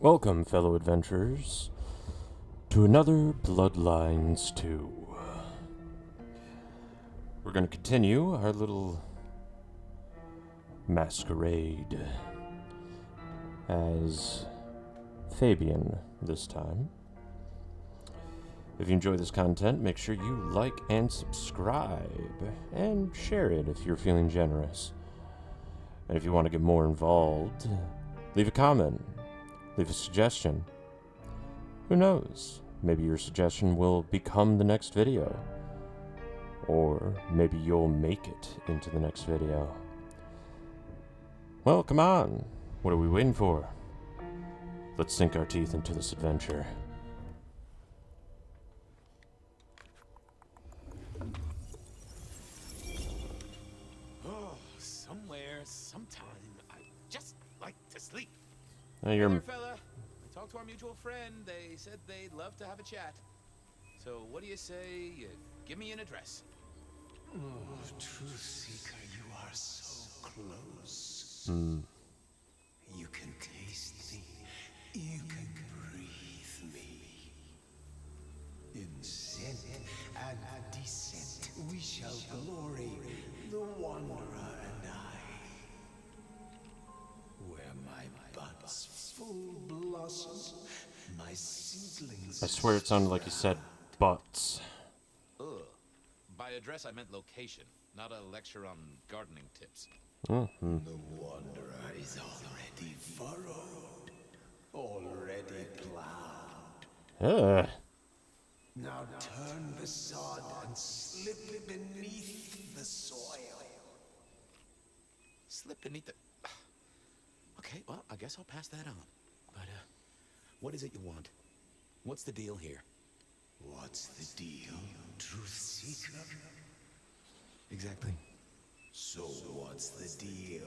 Welcome, fellow adventurers, to another Bloodlines 2. We're going to continue our little masquerade as Fabian this time. If you enjoy this content, make sure you like and subscribe, and share it if you're feeling generous. And if you want to get more involved, leave a comment, leave a suggestion. Who knows? Maybe your suggestion will become the next video. Or maybe you'll make it into the next video. Well, come on. What are we waiting for? Let's sink our teeth into this adventure. Oh, somewhere, sometime, I just like to sleep. Now Hey you're there, fella. I talked to our mutual friend. They said they'd love to have a chat. So what do you say you give me an address? Oh, Truth Seeker, you are so close. You can taste me. You can breathe me. In scent and descent, we shall glory, the Wanderer and I. Where my buds full blossom, my seedlings. I swear it sounded like you said butts. Ugh. By address, I meant location, not a lecture on gardening tips. The Wanderer is already furrowed, already plowed. Now turn the sod and slip beneath the soil. Slip beneath the... Okay, well, I guess I'll pass that on. But, what is it you want? What's the deal here? What's the deal, Truth Seeker? Exactly. So what's the deal?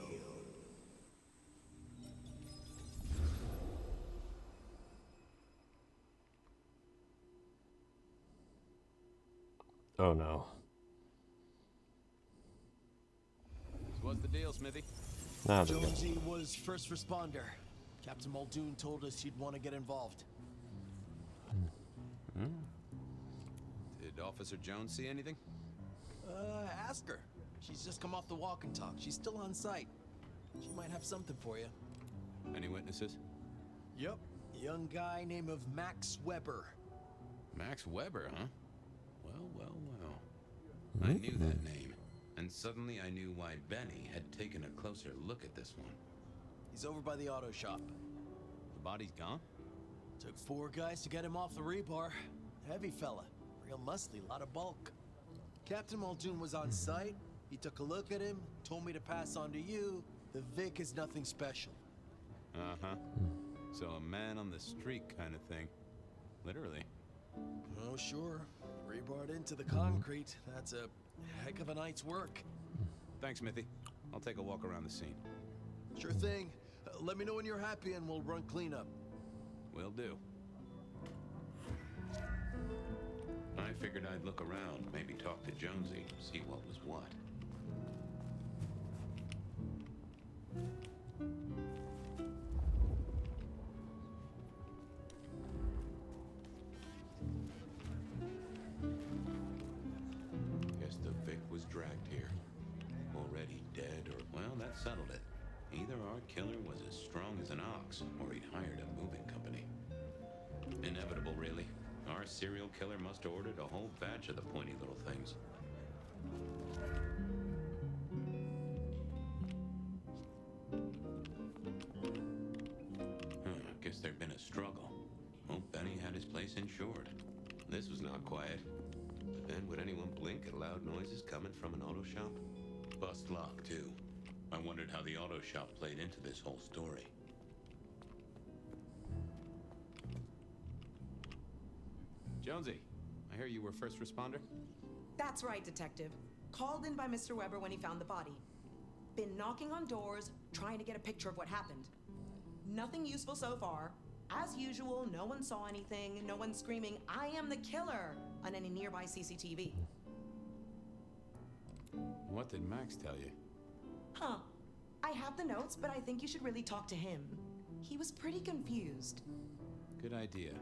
Oh no. So what's the deal, Smithy? Now there we go. Jonesy was first responder. Captain Muldoon told us he'd want to get involved. Did Officer Jones see anything? Ask her. She's just come off the walk and talk. She's still on site. She might have something for you. Any witnesses? Yep. Young guy named of Max Weber. Max Weber, huh? Well. I knew that name. And suddenly I knew why Benny had taken a closer look at this one. He's over by the auto shop. The body's gone? Took 4 guys to get him off the rebar. Heavy fella. Real muscly, lot of bulk. Captain Muldoon was on site. He took a look at him, told me to pass on to you. The Vic is nothing special. Uh-huh. So a man on the street kind of thing. Literally. Oh, sure. Rebarred into the concrete. That's a heck of a night's work. Thanks, Smithy. I'll take a walk around the scene. Sure thing. Let me know when you're happy and we'll run cleanup. Will do. I figured I'd look around, maybe talk to Jonesy, see what was what. Guess the Vic was dragged here. Already dead or... Well, that settled it. Either our killer was as strong as an ox, or he'd hired a moving company. Inevitable, really. Our serial killer must have ordered a whole batch of the pointy little things. Guess there'd been a struggle. Well, Benny had his place insured. This was not quiet. But then would anyone blink at loud noises coming from an auto shop? Bust lock, too. I wondered how the auto shop played into this whole story. Jonesy, I hear you were first responder? That's right, Detective. Called in by Mr. Weber when he found the body. Been knocking on doors, trying to get a picture of what happened. Nothing useful so far. As usual, no one saw anything, no one screaming, "I am the killer!" on any nearby CCTV. What did Max tell you? Huh. I have the notes, but I think you should really talk to him. He was pretty confused. Good idea.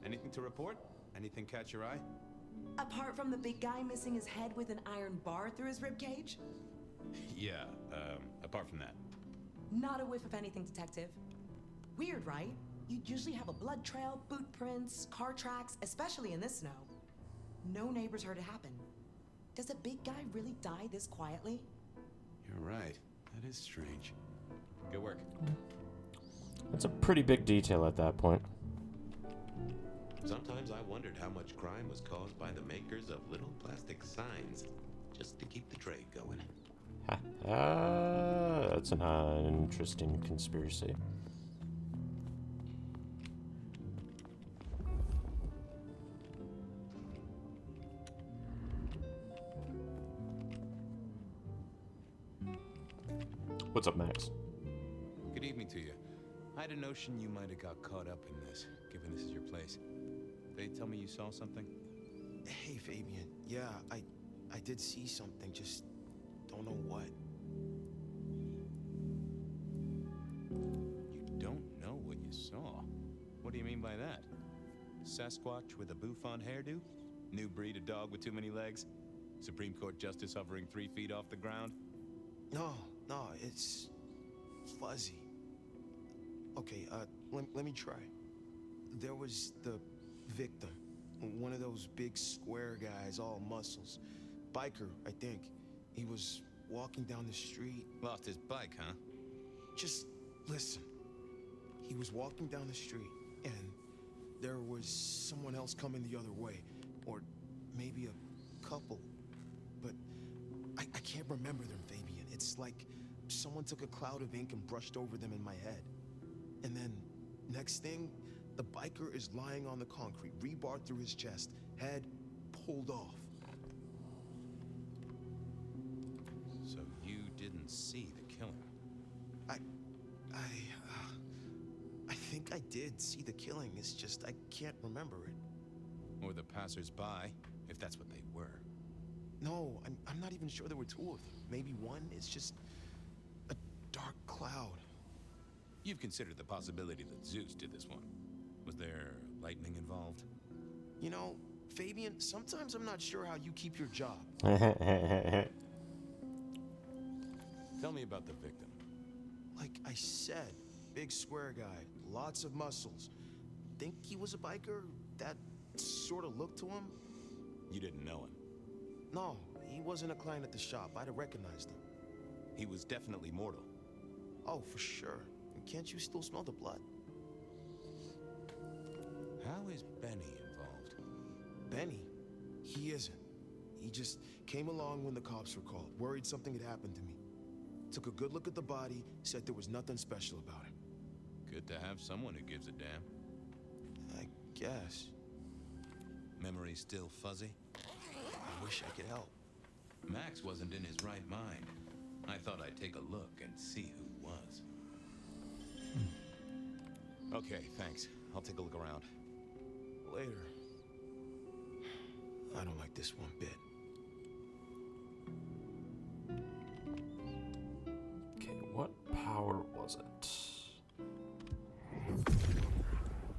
Anything to report? Anything catch your eye? Apart from the big guy missing his head with an iron bar through his ribcage? Yeah, apart from that. Not a whiff of anything, Detective. Weird, right? You'd usually have a blood trail, boot prints, car tracks, especially in this snow. No neighbors heard it happen. Does a big guy really die this quietly? You're right. That is strange. Good work. That's a pretty big detail at that point. Sometimes I wondered how much crime was caused by the makers of little plastic signs, just to keep the trade going. That's an interesting conspiracy. What's up, Max? Good evening to you. I had a notion you might have got caught up in this, given this is your place. They tell me you saw something? Hey, Fabian. Yeah, I did see something, just don't know what. You don't know what you saw? What do you mean by that? Sasquatch with a bouffant hairdo? New breed of dog with too many legs? Supreme Court justice hovering 3 feet off the ground? No, it's fuzzy. Okay, let me try. There was the victim, one of those big square guys, all muscles. Biker, I think. He was walking down the street. Lost his bike, huh? Just listen. He was walking down the street, and there was someone else coming the other way. Or maybe a couple. But I can't remember them, Fabian. It's like someone took a cloud of ink and brushed over them in my head. And then, next thing, the biker is lying on the concrete, rebar through his chest, head pulled off. So you didn't see the killing? I think I did see the killing. It's just I can't remember it. Or the passers-by, if that's what they were. No, I'm not even sure there were two of them. Maybe one. It's just a dark cloud. You've considered the possibility that Zeus did this one. Was there lightning involved? You know, Fabian, sometimes I'm not sure how you keep your job. Tell me about the victim. Like I said, big square guy, lots of muscles. Think he was a biker? That sort of looked to him? You didn't know him. No, he wasn't a client at the shop. I'd have recognized him. He was definitely mortal. Oh, for sure. Can't you still smell the blood? How is Benny involved? Benny? He isn't. He just came along when the cops were called, worried something had happened to me. Took a good look at the body, said there was nothing special about him. Good to have someone who gives a damn. I guess. Memory still fuzzy? I wish I could help. Max wasn't in his right mind. I thought I'd take a look and see who was. Okay, thanks. I'll take a look around. Later. I don't like this one bit. Okay, what power was it?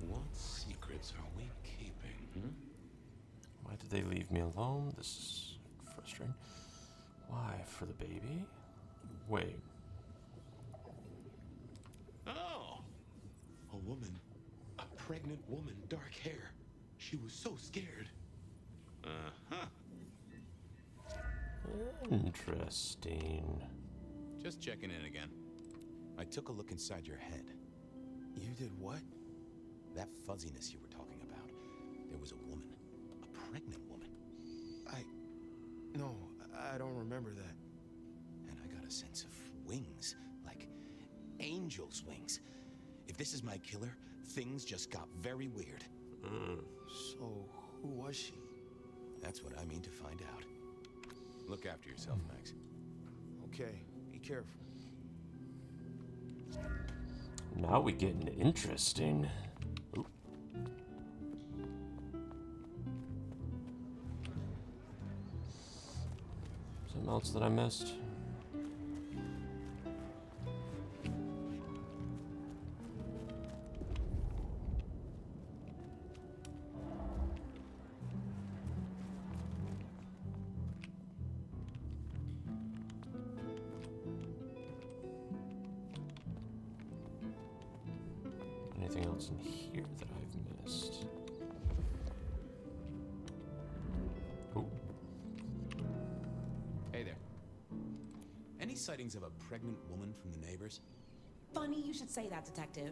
What secrets are we keeping? Why did they leave me alone? This is frustrating. Why, for the baby? Wait. Oh! A woman. A pregnant woman, dark hair. She was so scared. Uh-huh. Interesting. Just checking in again. I took a look inside your head. You did what? That fuzziness you were talking about. There was a woman. A pregnant woman. No, I don't remember that. And I got a sense of wings. Like angel's wings. If this is my killer, things just got very weird. So, who was she? That's what I mean to find out. Look after yourself, Max. Okay, be careful. Now we getting interesting. Oop. Something else that I missed? Anything else in here that I've missed? Ooh. Hey there. Any sightings of a pregnant woman from the neighbors? Funny you should say that, Detective.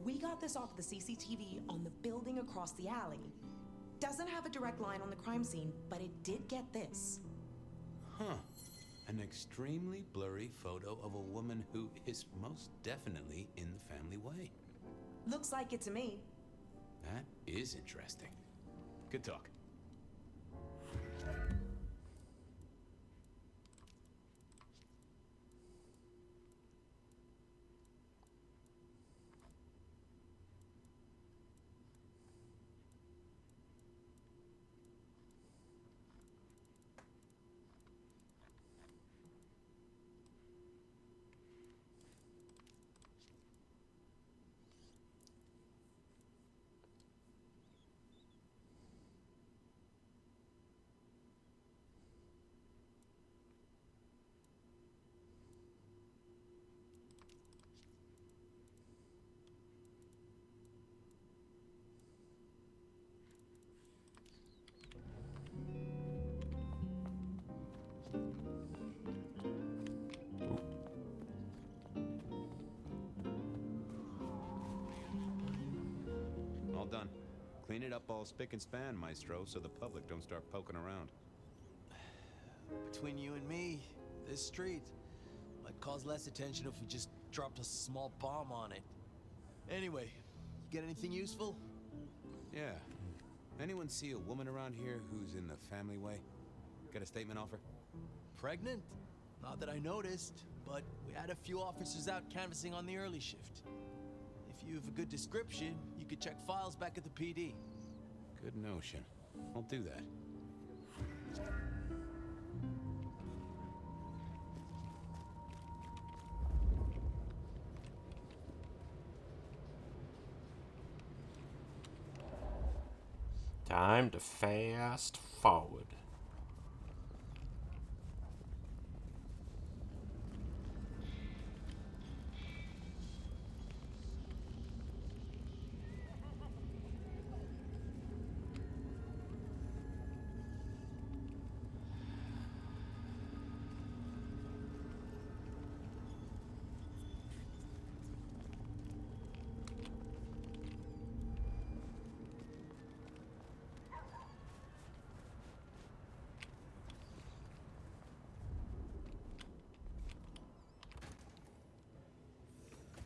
We got this off the CCTV on the building across the alley. Doesn't have a direct line on the crime scene, but it did get this. Huh. An extremely blurry photo of a woman who is most definitely in the family way. Looks like it to me. That is interesting. Good talk. All done. Clean it up all spick and span, Maestro, so the public don't start poking around. Between you and me, this street might cause less attention if we just dropped a small bomb on it. Anyway, you get anything useful? Yeah. Anyone see a woman around here who's in the family way? Got a statement offer? Pregnant? Not that I noticed, but we had a few officers out canvassing on the early shift. If you have a good description, you could check files back at the PD. Good notion. I'll do that. Time to fast forward.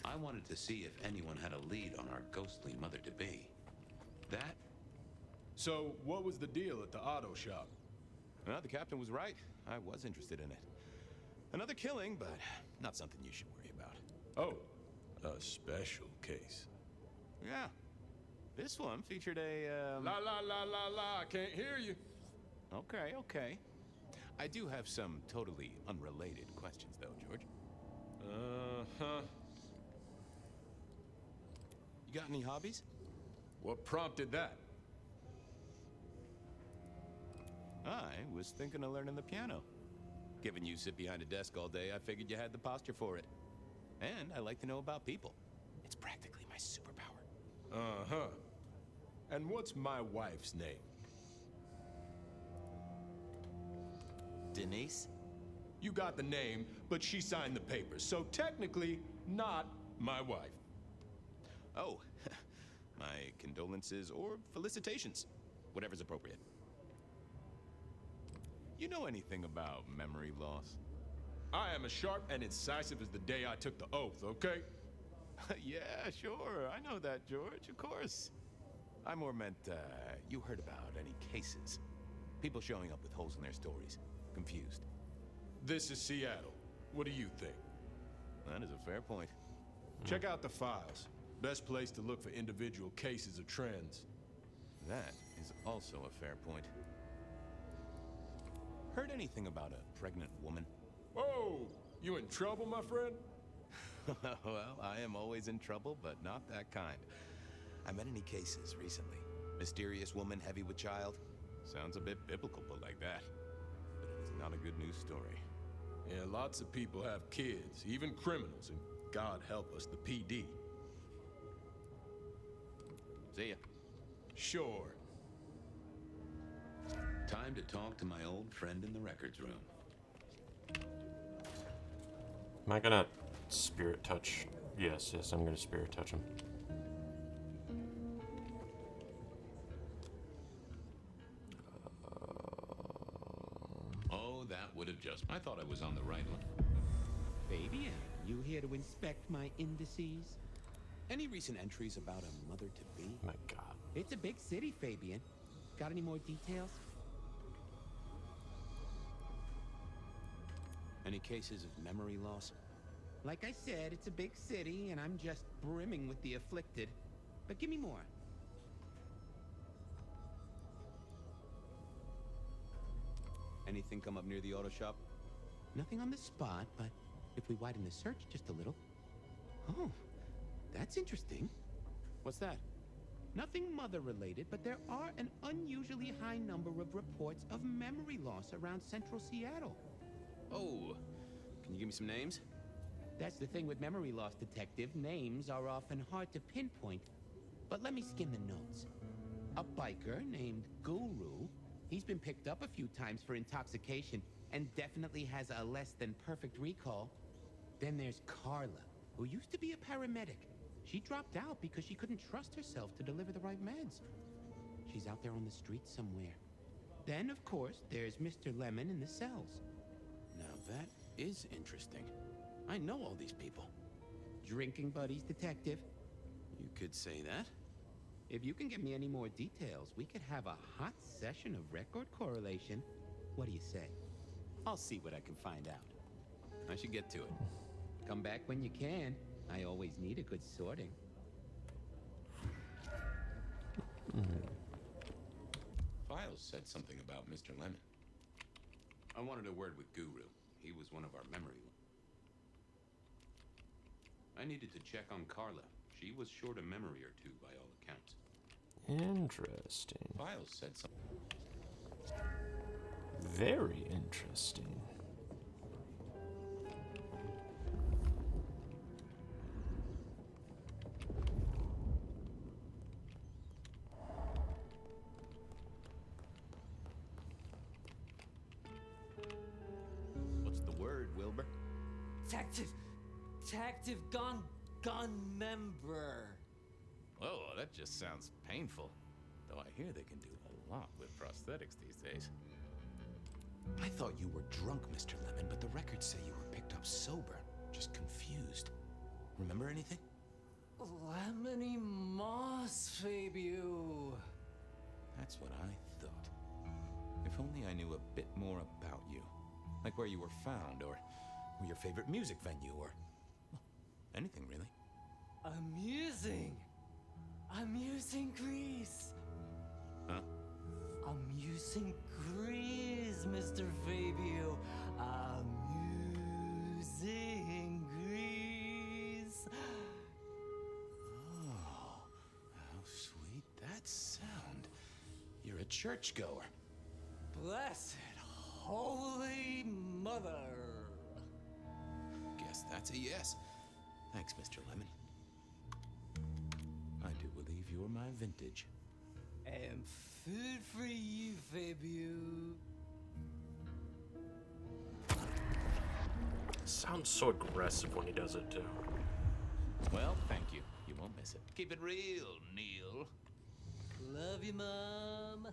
I wanted to see if anyone had a lead on our ghostly mother-to-be. That... So, what was the deal at the auto shop? Well, the captain was right. I was interested in it. Another killing, but not something you should worry about. Oh, a special case. Yeah. This one featured a, La la la la la, I can't hear you. Okay, okay. I do have some totally unrelated questions, though, George. Uh-huh. You got any hobbies? What prompted that? I was thinking of learning the piano. Given you sit behind a desk all day, I figured you had the posture for it. And I like to know about people. It's practically my superpower. Uh-huh. And what's my wife's name? Denise? You got the name, but she signed the papers, so technically not my wife. Oh, my condolences or felicitations. Whatever's appropriate. You know anything about memory loss? I am as sharp and incisive as the day I took the oath, okay? Yeah, sure. I know that, George. Of course. I more meant, you heard about any cases? People showing up with holes in their stories. Confused. This is Seattle. What do you think? That is a fair point. Check out the files. Best place to look for individual cases or trends. That is also a fair point. Heard anything about a pregnant woman? Whoa! You in trouble, my friend? Well, I am always in trouble, but not that kind. I met any cases recently. Mysterious woman heavy with child? Sounds a bit biblical, but like that. But it is not a good news story. Yeah, lots of people have kids, even criminals, and God help us, the PD. See ya. Sure. Time to talk to my old friend in the records room. Am I gonna spirit touch? Yes, I'm gonna spirit touch him. Oh, that would have just... I thought I was on the right one. Fabian, you here to inspect my indices? Any recent entries about a mother-to-be? My God. It's a big city, Fabian. Got any more details? Any cases of memory loss? Like I said, it's a big city, and I'm just brimming with the afflicted. But give me more. Anything come up near the auto shop? Nothing on the spot, but if we widen the search just a little... Oh, that's interesting. What's that? Nothing mother-related, but there are an unusually high number of reports of memory loss around central Seattle. Oh, can you give me some names? That's the thing with memory loss, Detective. Names are often hard to pinpoint. But let me skim the notes. A biker named Guru. He's been picked up a few times for intoxication and definitely has a less than perfect recall. Then there's Carla, who used to be a paramedic. She dropped out because she couldn't trust herself to deliver the right meds. She's out there on the street somewhere. Then, of course, there's Mr. Lemon in the cells. Now that is interesting. I know all these people. Drinking buddies, Detective. You could say that. If you can give me any more details, we could have a hot session of record correlation. What do you say? I'll see what I can find out. I should get to it. Come back when you can. I always need a good sorting. Files said something about Mr. Lemon. I wanted a word with Guru. He was one of our memory... I needed to check on Carla. She was short a memory or two by all accounts. Interesting. Files said something. Very interesting. What's the word, Wilbur? Detective gun member. Oh, that just sounds painful. Though I hear they can do a lot with prosthetics these days. I thought you were drunk, Mr. Lemon, but the records say you were picked up sober. Just confused. Remember anything? Lemony moss, Fabio. That's what I thought. If only I knew a bit more about you. Like where you were found, or your favorite music venue, or... well, anything, really. Amusing Grease. Huh? Amusing Grease, Mr. Fabio. Amusing Grease. Oh, how sweet that sound. You're a churchgoer. Blessed Holy Mother. Guess that's a yes. Thanks, Mr. Lemon. I do believe you're my vintage. And food for you, Fabio. Sounds so aggressive when he does it, too. Well, thank you. You won't miss it. Keep it real, Neil. Love you, Mom.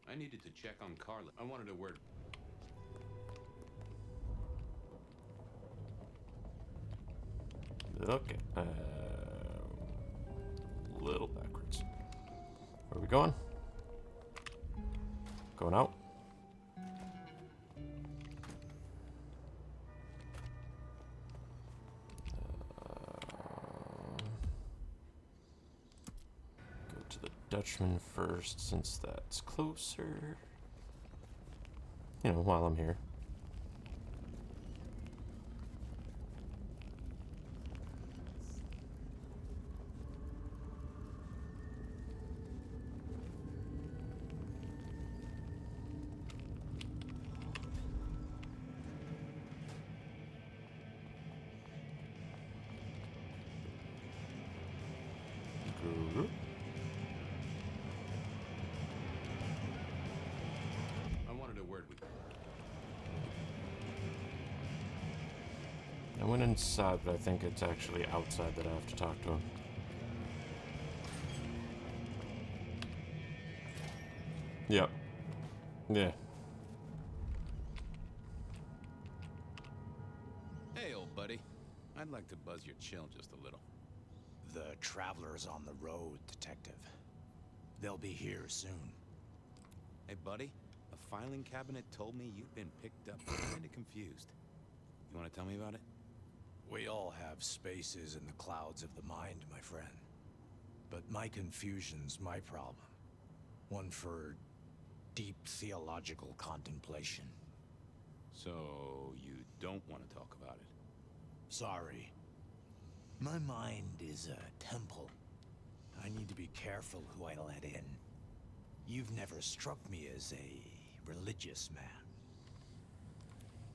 I needed to check on Carla. I wanted a word. Okay. Little backwards. Where are we going? Going out? Go to the Dutchman first, since that's closer. You know, while I'm here. wanted a word with you. I went inside, but I think it's actually outside that I have to talk to him. Yep. Yeah. Hey, old buddy. I'd like to buzz your chill just a little. The traveler's on the road, Detective. They'll be here soon. Hey, buddy. A filing cabinet told me you've been picked up kinda confused. You wanna tell me about it? We all have spaces in the clouds of the mind, my friend. But my confusion's my problem. One for deep theological contemplation. So, you don't want to talk about it? Sorry. My mind is a temple. I need to be careful who I let in. You've never struck me as a religious man.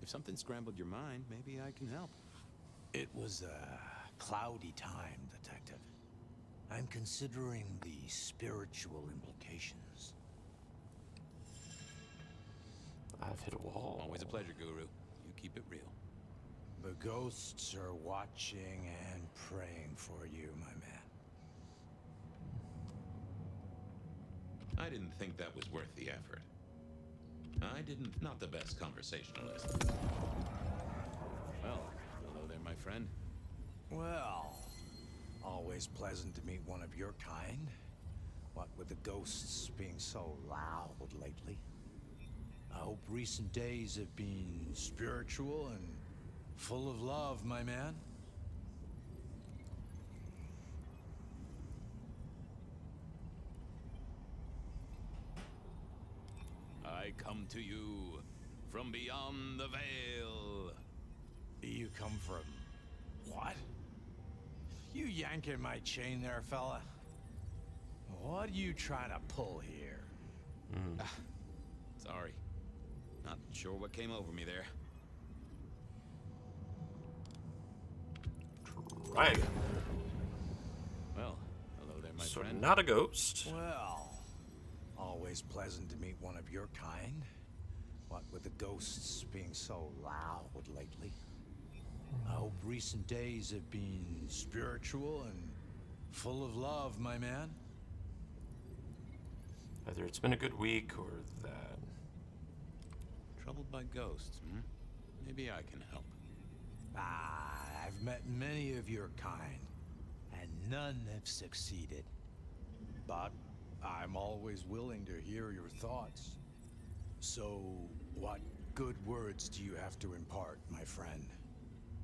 If something scrambled your mind, maybe I can help. It was a cloudy time, Detective. I'm considering the spiritual implications. I've hit a wall. Always a pleasure, Guru. You keep it real. The ghosts are watching and praying for you, my man. I didn't think that was worth the effort. Not the best conversationalist. Well, hello there, my friend. Well, always pleasant to meet one of your kind. What with the ghosts being so loud lately. I hope recent days have been spiritual and full of love, my man. I come to you from beyond the veil. You come from... what? You yanking my chain there, fella? What are you trying to pull here? Sorry. Not sure what came over me there. Right. Well, hello there, my So friend. not a ghost. Well, always pleasant to meet one of your kind. What with the ghosts being so loud lately. I hope recent days have been spiritual and full of love, my man. Either it's been a good week or that. Troubled by ghosts, hmm? Maybe I can help. I've met many of your kind, and none have succeeded. But I'm always willing to hear your thoughts. So, what good words do you have to impart, my friend?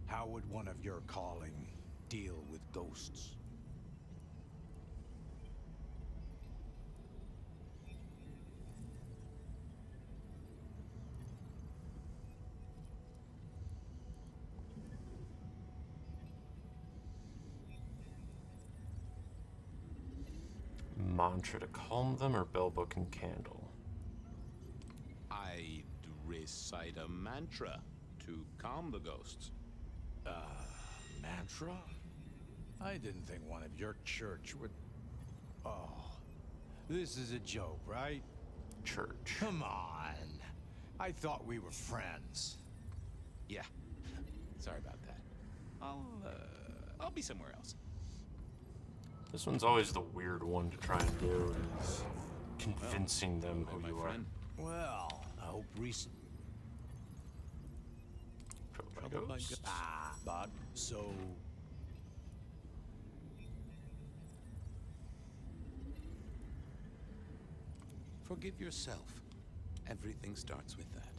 How would one of your calling deal with ghosts? Mantra to calm them or bell book and candle? I'd recite a mantra to calm the ghosts. Mantra? I didn't think one of your church would... Oh, this is a joke, right? Church. Come on. I thought we were friends. Yeah. Sorry about that. I'll be somewhere else. This one's always the weird one to try and do, is convincing them who my you friend. Well, I hope recent... are. Troubled by Ghosts. But, so... Forgive yourself. Everything starts with that.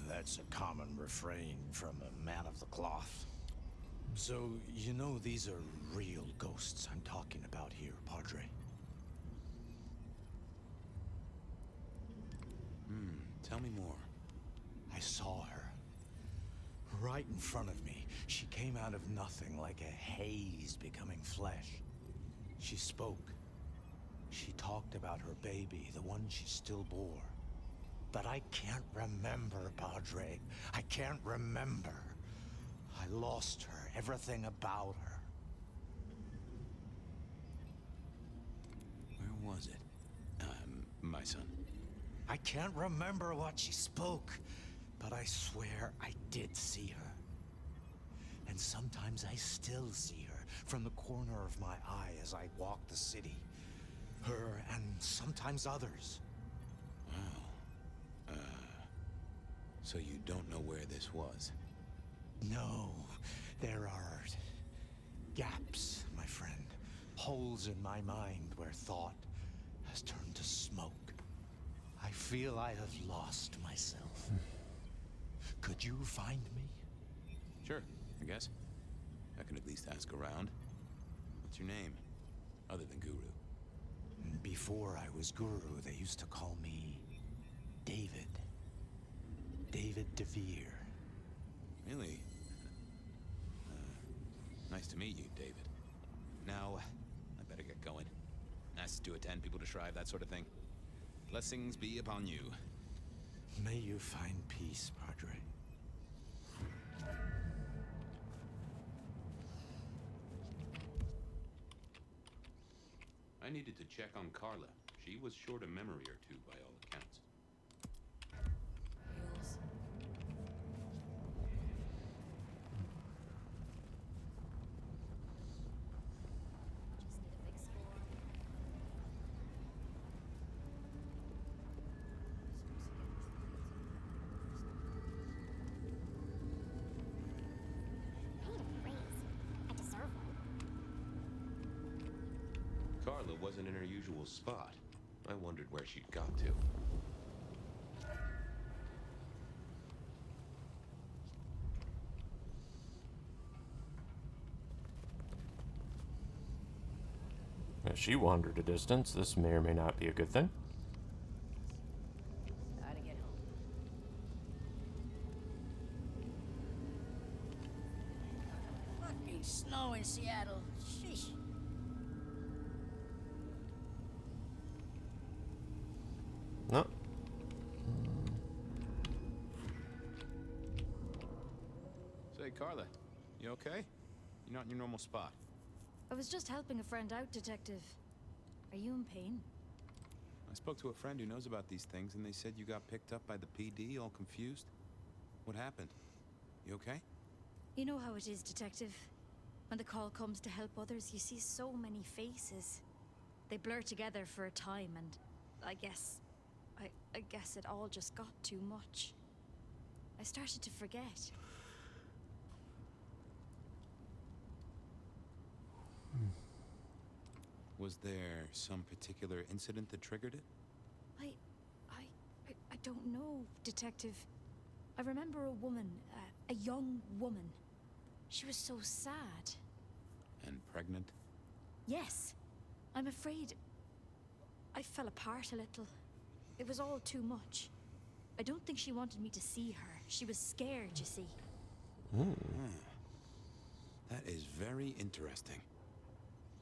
That's a common refrain from a man of the cloth. So, you know these are real ghosts I'm talking about here, Padre. Tell me more. I saw her. Right in front of me. She came out of nothing, like a haze becoming flesh. She spoke. She talked about her baby, the one she still bore. But I can't remember, Padre. I can't remember. I lost her, everything about her. Where was it? My son. I can't remember what she spoke, but I swear I did see her. And sometimes I still see her from the corner of my eye as I walk the city. Her and sometimes others. Wow. So you don't know where this was? No, there are gaps, my friend. Holes in my mind where thought has turned to smoke. I feel I have lost myself. Could you find me? Sure, I guess. I can at least ask around. What's your name? Other than Guru. Before I was Guru, they used to call me David. David DeVere. Really? Nice to meet you, David. Now, I better get going. Asked to attend, people to shrive, that sort of thing. Blessings be upon you. May you find peace, Padre. I needed to check on Carla. She was short a memory or two, by all accounts. Heels. Just need a big score. I need a raise. I deserve one. Carla wasn't in her usual spot. I wondered where she'd got to. As she wandered a distance, this may or may not be a good thing. Gotta get home. Fucking snow in Seattle. Sheesh. No. Say, Carla, you okay? You're not in your normal spot. I was just helping a friend out, Detective. Are you in pain? I spoke to a friend who knows about these things, and they said you got picked up by the PD, all confused. What happened? You okay? You know how it is, Detective. When the call comes to help others, you see so many faces. They blur together for a time, and I guess it all just got too much. I started to forget. Was there some particular incident that triggered it? I don't know, Detective. I remember a woman, a young woman. She was so sad. And pregnant? Yes. I'm afraid I fell apart a little. It was all too much. I don't think she wanted me to see her. She was scared, you see. That is very interesting.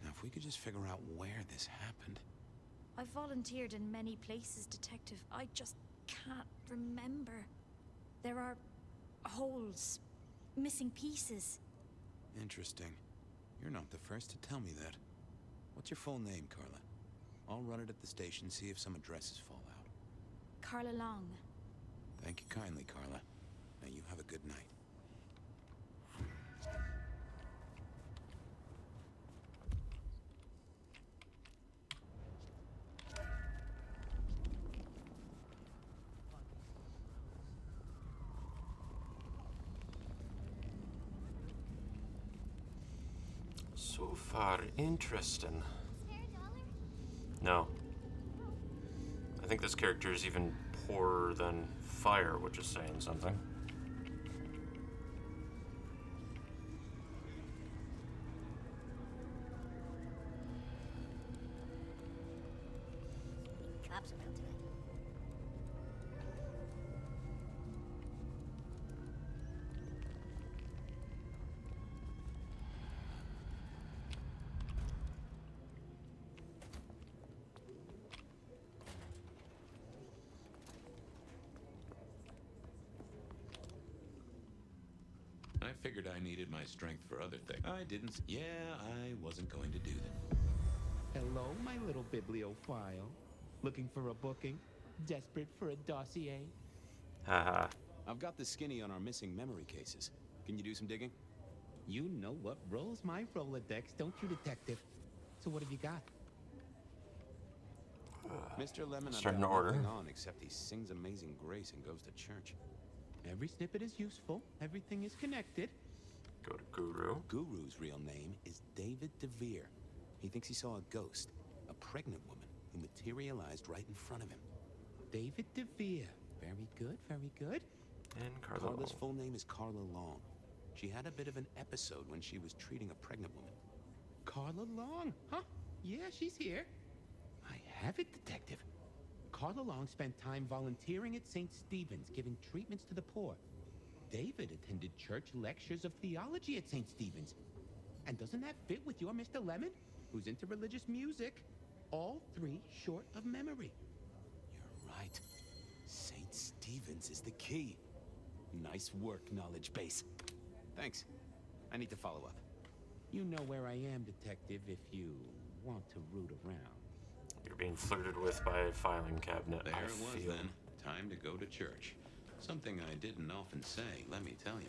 Now, if we could just figure out where this happened. I've volunteered in many places, Detective. I just can't remember. There are holes, missing pieces. Interesting. You're not the first to tell me that. What's your full name, Carla? I'll run it at the station, see if some addresses fall out. Carla Long. Thank you kindly, Carla. Now you have a good night. So far, interesting. Spare a dollar? No. I think this character is even poorer than Fire, which is saying something. Cops around tonight. I figured I needed my strength for other things. I didn't. Yeah, I wasn't going to do that. Hello, my little bibliophile. Looking for a booking? Desperate for a dossier? Haha. I've got the skinny on our missing memory cases. Can you do some digging? You know what rolls my Rolodex, don't you, detective? So what have you got? Mr. Lemon, I've Starting got to order. nothing on except he sings Amazing Grace and goes to church. Every snippet is useful. Everything is connected. Go to Guru. Guru's real name is David DeVere. He thinks he saw a ghost, a pregnant woman who materialized right in front of him. David DeVere. Very good, very good. And Carla Carla's Long. full name is Carla Long. She had a bit of an episode when she was treating a pregnant woman. Carla Long, huh? Yeah, she's here. I have it, detective. Carla Long spent time volunteering at St. Stephen's, giving treatments to the poor. David attended church lectures of theology at St. Stephen's. And doesn't that fit with your Mr. Lemon, who's into religious music? All three short of memory. You're right. St. Stephen's is the key. Nice work, knowledge base. Thanks. I need to follow up. You know where I am, detective, if you want to root around. You're being flirted with by a filing cabinet. There I it was feel. then. Time to go to church. Something I didn't often say, let me tell you.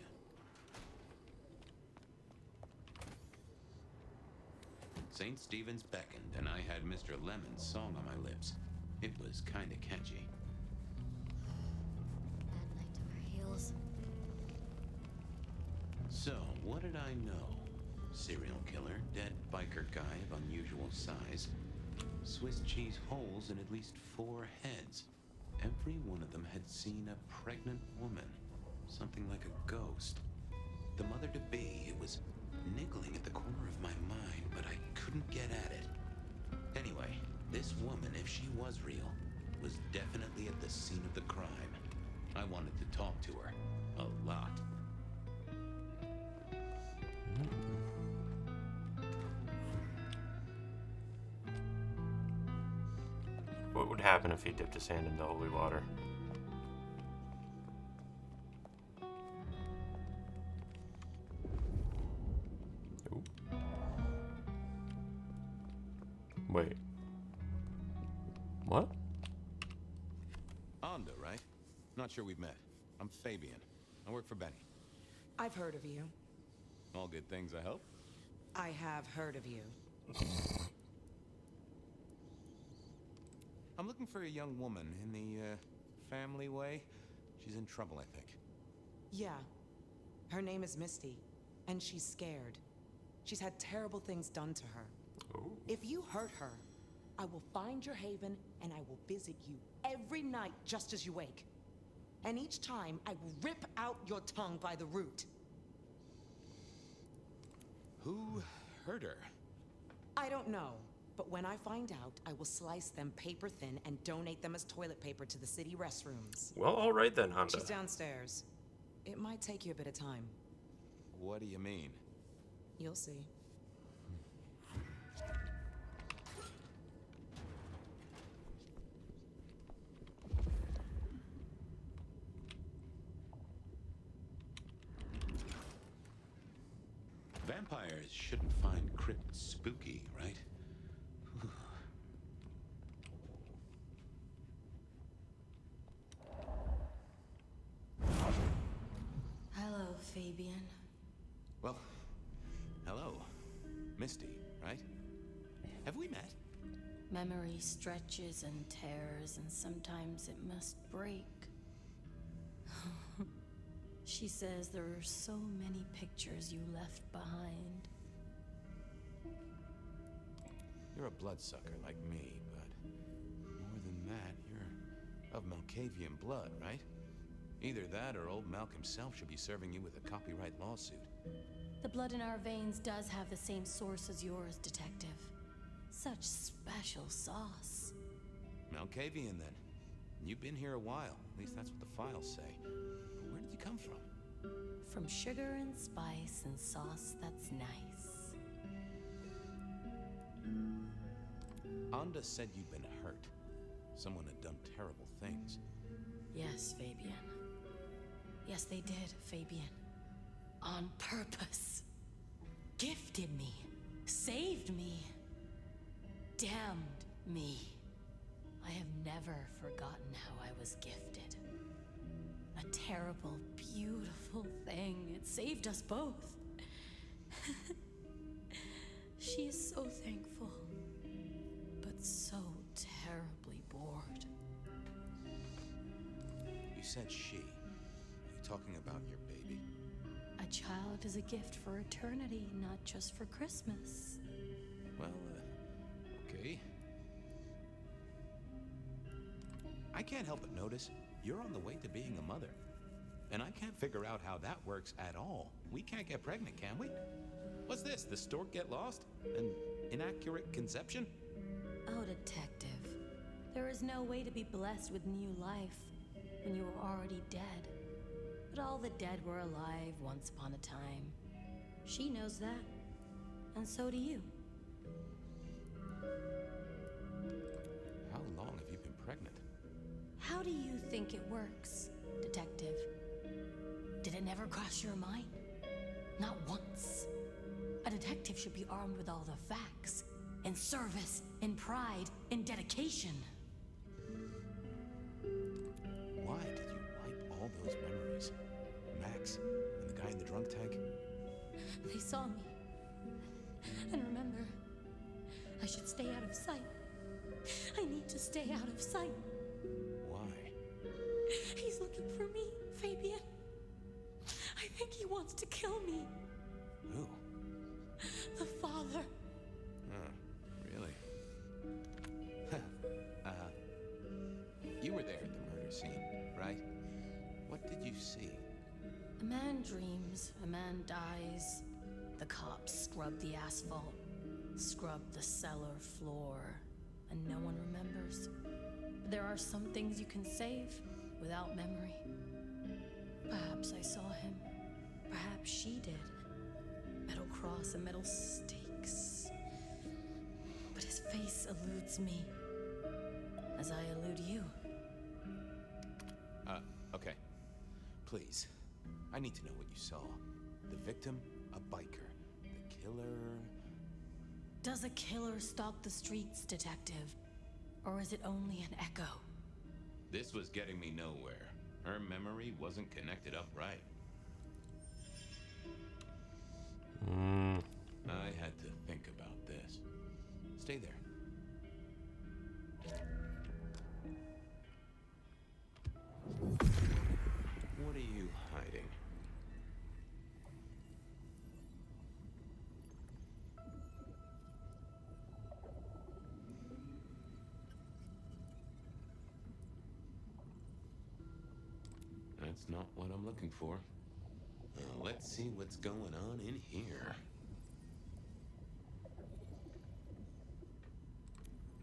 St. Stephen's beckoned, and I had Mr. Lemon's song on my lips. It was kinda catchy. Bad night to our heels. So, what did I know? Serial killer, dead biker guy of unusual size, Swiss cheese holes in at least 4 heads. Every one of them had seen a pregnant woman, something like a ghost. The mother-to-be, it was niggling at the corner of my mind, but I couldn't get at it. Anyway, this woman, if she was real, was definitely at the scene of the crime. I wanted to talk to her. A lot. What would happen if he dipped his hand into holy water? Ooh. Wait. What? Anda, right? Not sure we've met. I'm Fabian. I work for Benny. I've heard of you. All good things, I hope. I have heard of you. I'm looking for a young woman in the, family way. She's in trouble, I think. Yeah. Her name is Misty, and she's scared. She's had terrible things done to her. Ooh. If you hurt her, I will find your haven and I will visit you every night just as you wake. And each time, I will rip out your tongue by the root. Who hurt her? I don't know, but when I find out, I will slice them paper thin and donate them as toilet paper to the city restrooms. Well, all right then, Honda. She's downstairs. It might take you a bit of time. What do you mean? You'll see. Vampires shouldn't find crypts spooky, right? Hello, Fabian. Well, hello. Misty, right? Have we met? Memory stretches and tears, and sometimes it must break. She says there are so many pictures you left behind. You're a bloodsucker like me, but more than that, you're of Malkavian blood, right? Either that or old Malk himself should be serving you with a copyright lawsuit. The blood in our veins does have the same source as yours, Detective. Such special sauce. Malkavian, then. You've been here a while. At least that's what the files say. But where did you come from? From sugar and spice and sauce that's nice. Anda said you'd been hurt. Someone had done terrible things. Yes, Fabian. Yes, they did, Fabian. On purpose. Gifted me. Saved me. Damned me. I have never forgotten how I was gifted. A terrible, beautiful thing. It saved us both. She is so thankful, but so terribly bored. You said she. Are you talking about your baby? A child is a gift for eternity, not just for Christmas. Well, okay. I can't help but notice you're on the way to being a mother. And I can't figure out how that works at all. We can't get pregnant, can we? What's this? The stork get lost? An inaccurate conception? Oh, detective. There is no way to be blessed with new life when you are already dead. But all the dead were alive once upon a time. She knows that. And so do you. How long have you been pregnant? How do you think it works, detective? Did it never cross your mind? Not once. A detective should be armed with all the facts. In service, in pride, in dedication. Why did you wipe all those memories? Max and the guy in the drunk tank? They saw me. And remember, I should stay out of sight. I need to stay out of sight. Why? He's looking for me, Fabian. I think he wants to kill me. Who? The father. Really? You were there at the murder scene, right? What did you see? A man dreams, a man dies. The cops scrub the asphalt, scrub the cellar floor, and no one remembers. But there are some things you can save without memory. Perhaps I saw him. Perhaps she did. Metal cross and metal stakes. But his face eludes me, as I elude you. Okay. Please. I need to know what you saw. The victim, a biker. The killer... Does a killer stalk the streets, detective? Or is it only an echo? This was getting me nowhere. Her memory wasn't connected up right. I had to think about this. Stay there. What are you hiding? That's not what I'm looking for. Let's see what's going on in here.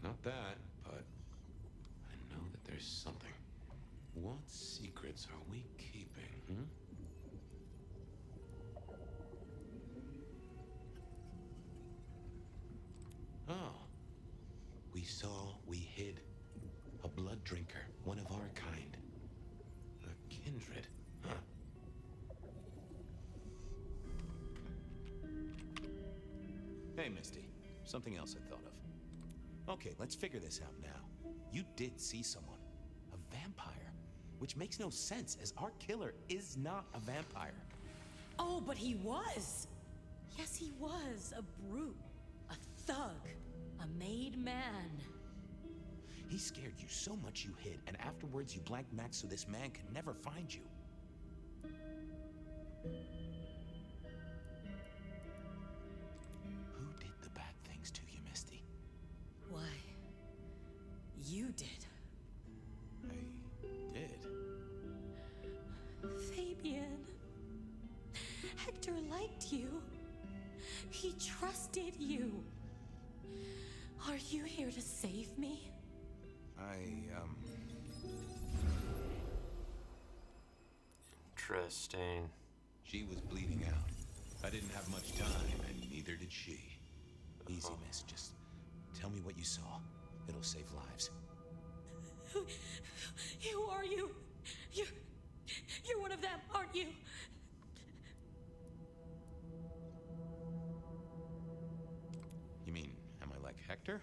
Not that, but I know that there's something. What secrets are we keeping, Oh. We hid. A blood drinker, one of our kind. A kindred, huh? Hey, Misty. Something else I thought of. Okay, let's figure this out now. You did see someone. A vampire. Which makes no sense, as our killer is not a vampire. Oh, but he was! Yes, he was. A brute. A thug. A made man. He scared you so much you hid, and afterwards you blanked Max so this man could never find you. Who did the bad things to you, Misty? Why, you did. I did? Fabian. Hector liked you. He trusted you. Are you here to save me? Interesting. She was bleeding out. I didn't have much time, and neither did she. Easy, miss. Just tell me what you saw. It'll save lives. Who are you? You're one of them, aren't you? You mean, am I like Hector?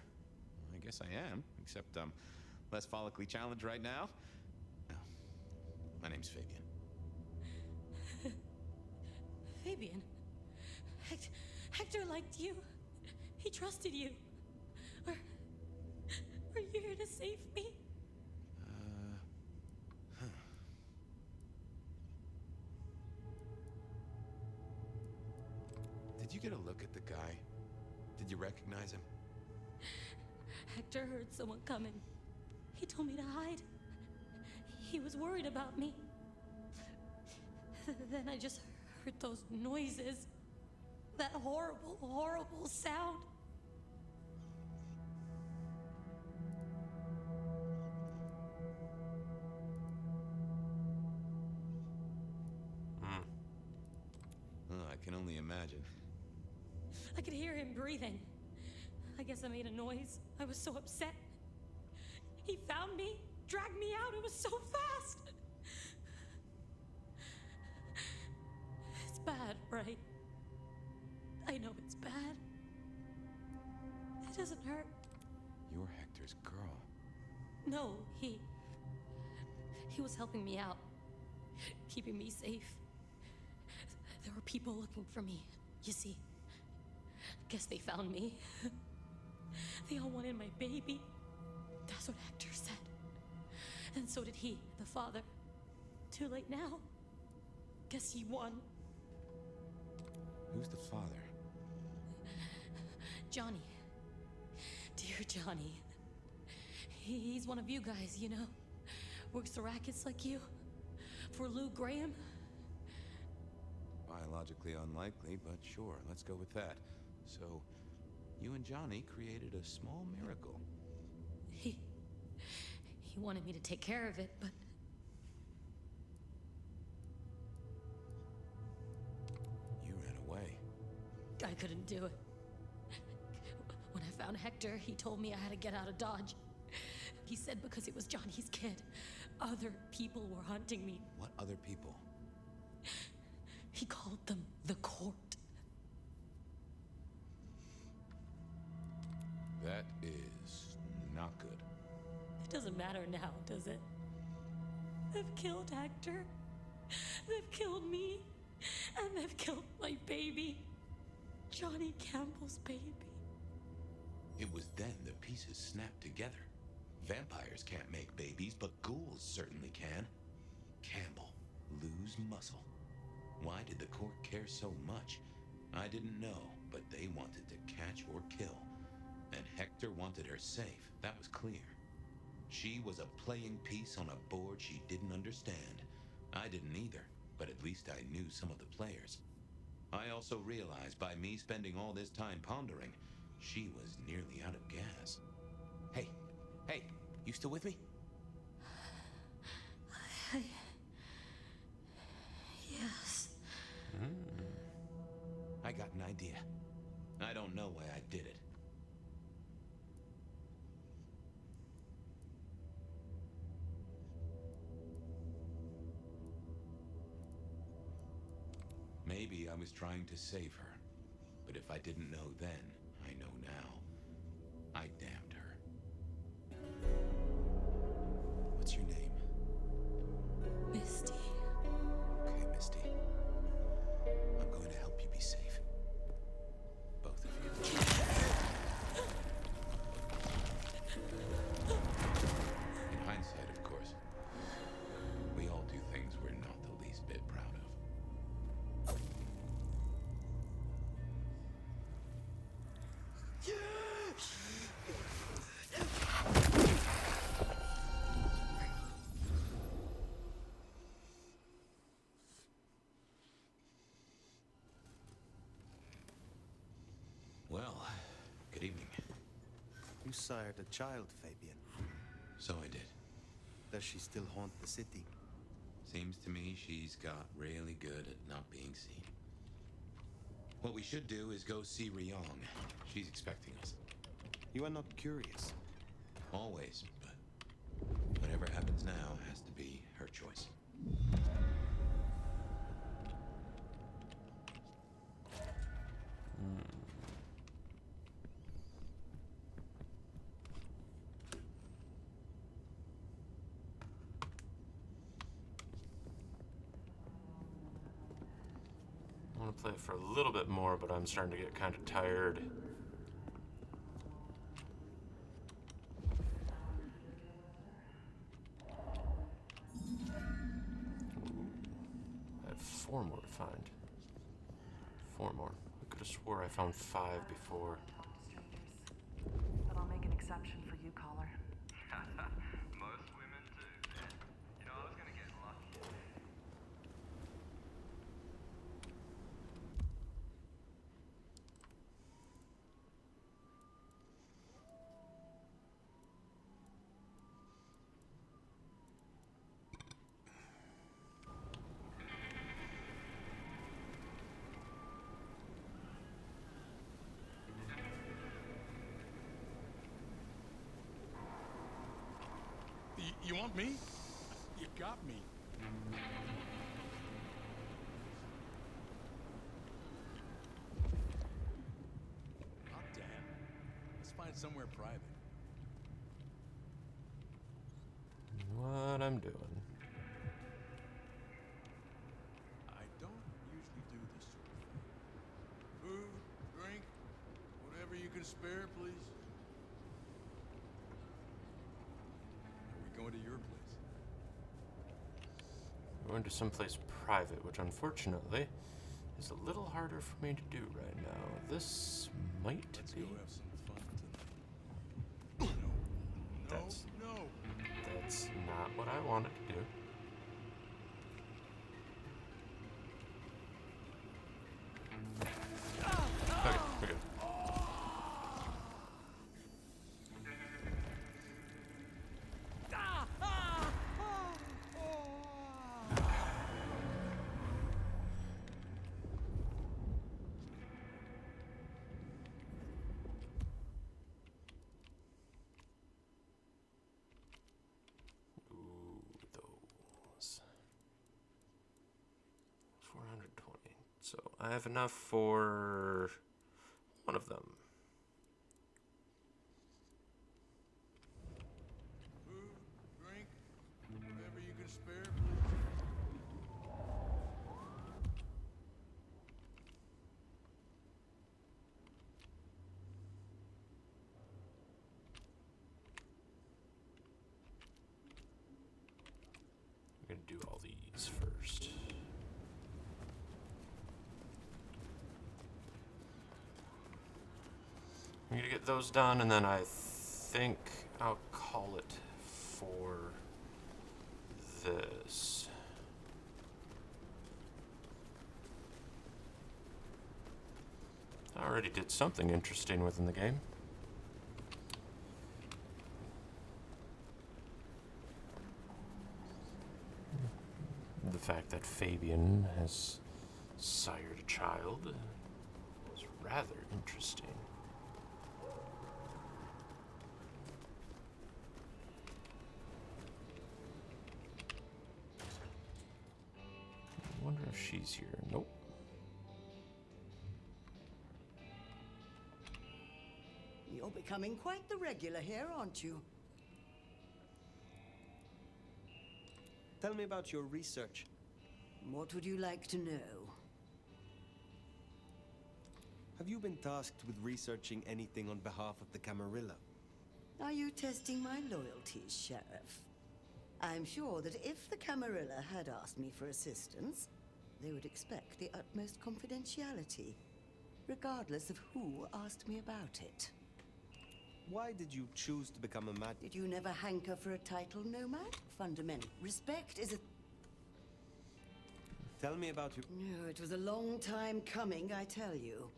I guess I am, except, Less follically challenged right now? No. My name's Fabian. Fabian. Hector liked you. He trusted you. Are you here to save me? Did you get a look at the guy? Did you recognize him? Hector heard someone coming. He told me to hide. He was worried about me. Then I just heard those noises. That horrible, horrible sound. Oh, I can only imagine. I could hear him breathing. I guess I made a noise. I was so upset. He found me, dragged me out. It was so fast. It's bad, right? I know it's bad. It doesn't hurt. You're Hector's girl. No, he was helping me out, keeping me safe. There were people looking for me, you see. Guess they found me. They all wanted my baby. That's what Hector said. And so did he, the father. Too late now. Guess he won. Who's the father? Johnny. Dear Johnny. He's one of you guys, you know. Works the rackets like you. For Lou Graham. Biologically unlikely, but sure, let's go with that. So, you and Johnny created a small miracle. He wanted me to take care of it, but... You ran away. I couldn't do it. When I found Hector, he told me I had to get out of Dodge. He said because it was Johnny's kid, other people were hunting me. What other people? He called them the court. That is not good. It doesn't matter now, does it? They've killed Hector. They've killed me. And they've killed my baby. Johnny Campbell's baby. It was then the pieces snapped together. Vampires can't make babies, but ghouls certainly can. Campbell, lose muscle. Why did the court care so much? I didn't know, but they wanted to catch or kill. And Hector wanted her safe, that was clear. She was a playing piece on a board she didn't understand. I didn't either, but at least I knew some of the players. I also realized by me spending all this time pondering, she was nearly out of gas. Hey, you still with me? Yes. I got an idea. I don't know why I did it. Maybe I was trying to save her. But if I didn't know then, I know now. I damned her. What's your name? Misty. Okay, Misty. I'm going to help you be safe. Both of you. In hindsight, of course, we all do things we're not the least bit proud of. Well, good evening. You sired a child, Fabian. So I did. Does she still haunt the city? Seems to me she's got really good at not being seen. What we should do is go see Ryong. She's expecting us. You are not curious. Always, but whatever happens now has to be her choice. I want to play it for a little bit more, but I'm starting to get kind of tired. I have 4 more to find. 4 more. I could have swore I found 5 before. But I'll make an exception for you, caller. Most women do. You know, I was gonna get lucky. You want me? You got me. Oh, damn. Let's find somewhere private. What I'm doing. I don't usually do this sort of thing. Food, drink, whatever you can spare, please. Going to your place. Going to someplace private, which unfortunately is a little harder for me to do right now. This might Let's be. go have some fun tonight. No. That's not what I wanted to do. Okay, we're good. Those 420. So I have enough for one of them. Food, drink, whatever you can spare, please. I'm gonna do all these first. I'm gonna get those done, and then I think I'll call it for this. I already did something interesting within the game. The fact that Fabian has sired a child is rather interesting. I wonder if she's here. Nope. You're becoming quite the regular here, aren't you? Tell me about your research. What would you like to know? Have you been tasked with researching anything on behalf of the Camarilla? Are you testing my loyalties, Sheriff? I'm sure that if the Camarilla had asked me for assistance, they would expect the utmost confidentiality, regardless of who asked me about it. Why did you choose to become a mad? Did you never hanker for a title, Nomad? Fundamental respect is a... Tell me about your... No, it was a long time coming, I tell you.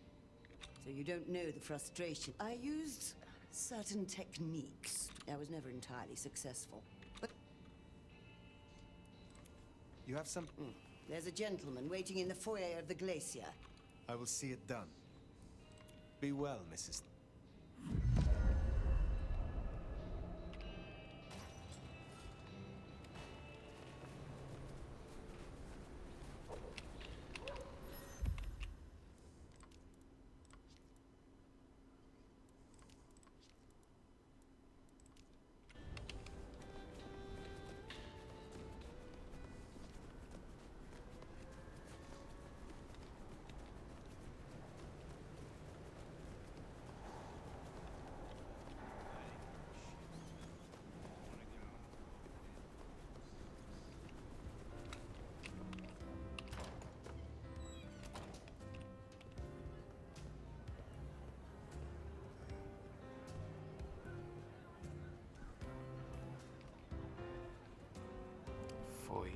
So you don't know the frustration. I used certain techniques. I was never entirely successful. But... You have some... There's a gentleman waiting in the foyer of the glacier. I will see it done. Be well, Mrs. foyer.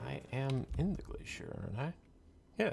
I am in the glacier, aren't I? Yeah.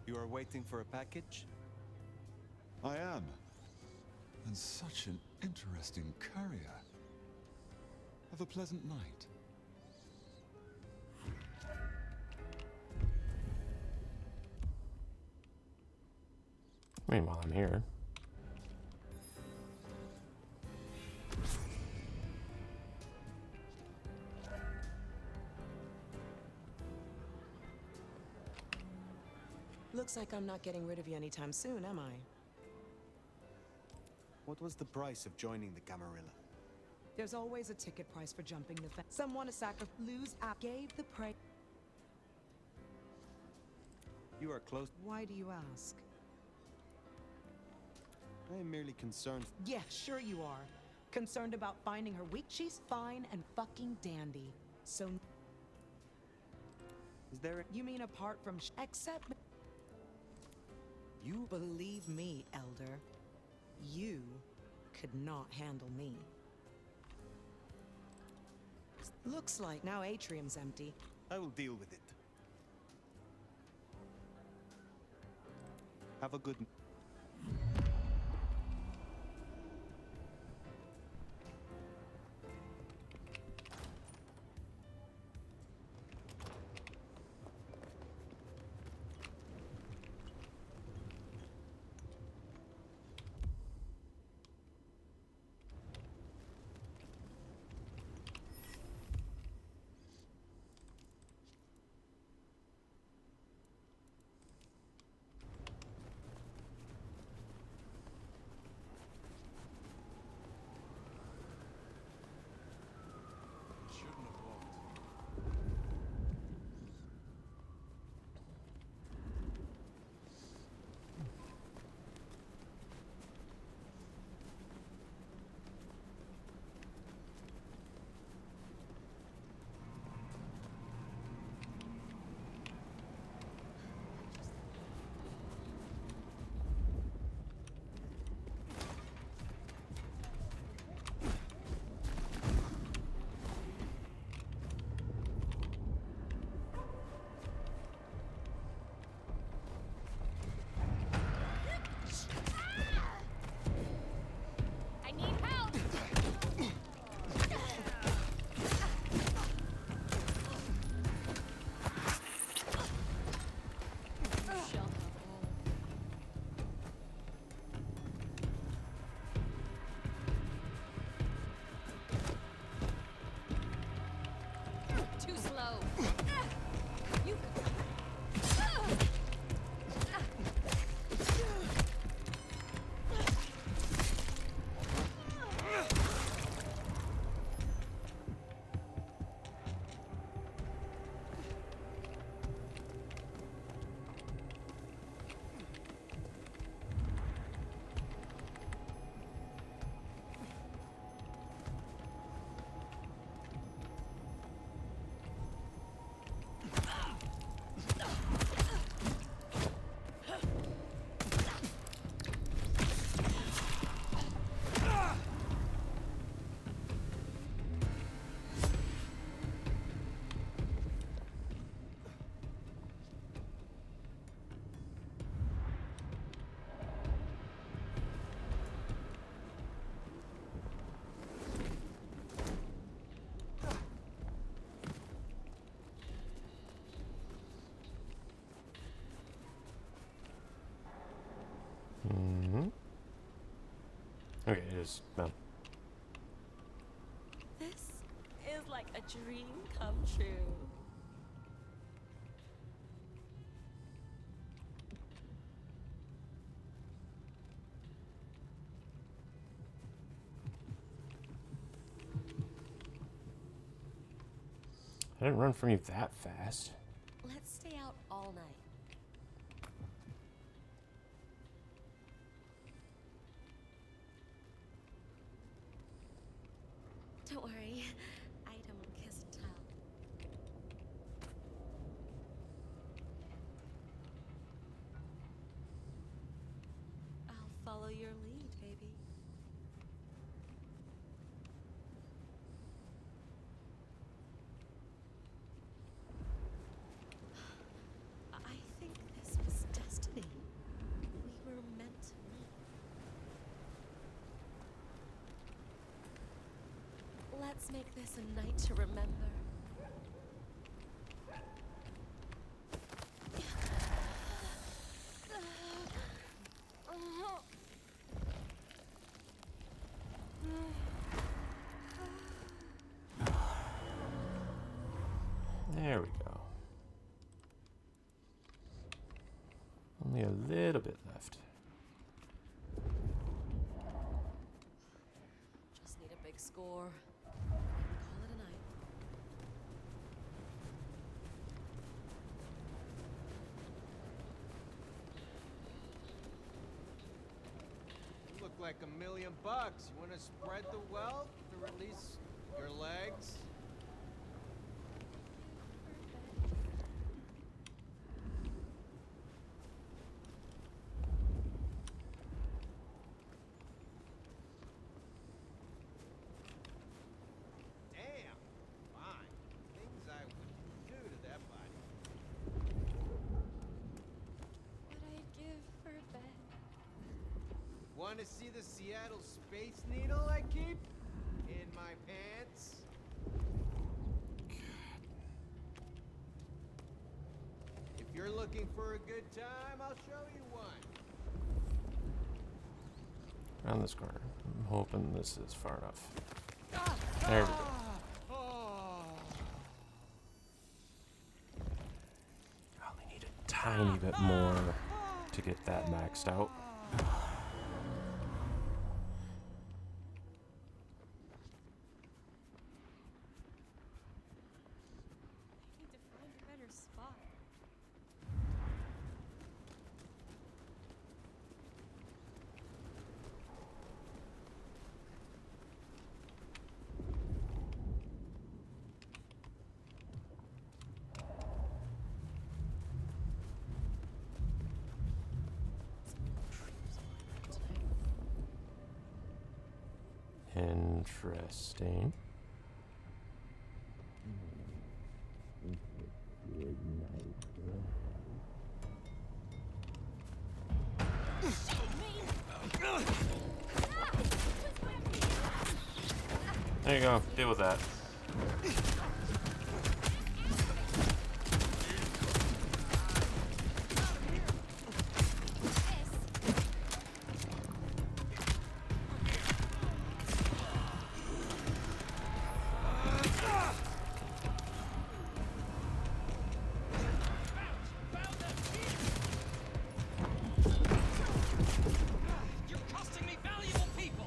You are waiting for a package? I am. And such an interesting courier. Have a pleasant night. Meanwhile, I'm here. Looks like I'm not getting rid of you anytime soon, am I? What was the price of joining the Camarilla? There's always a ticket price for jumping the fence. Someone to lose app gave the price. You are close. Why do you ask? I am merely concerned. Yeah, sure you are. Concerned about finding her weak. She's fine and fucking dandy. So. Is there You mean apart from except. You believe me, Elder. You could not handle me. Looks like now Atrium's empty. I will deal with it. Have a good... Too slow. You. Okay, it is. No. This is like a dream come true. I didn't run from you that fast. Let's stay out all night. Don't worry, I don't kiss and tell. I'll follow your lead, baby. I think this was destiny. We were meant to meet. Let's make this a night to remember. There we go. Only a little bit left. Just need a big score. Call it a night. You look like $1 million. You want to spread the wealth to release your legs? Damn, fine. Things I wouldn't do to that body. What I'd give for a bed. Want to see the Seattle Space Needle I keep in my pants? If you're looking for a good time, I'll show you one. Around this corner. I'm hoping this is far enough. There we go. I only need a tiny bit more to get that maxed out. I need to find a better spot. Interesting. There you go. Deal with that. You're costing me valuable people.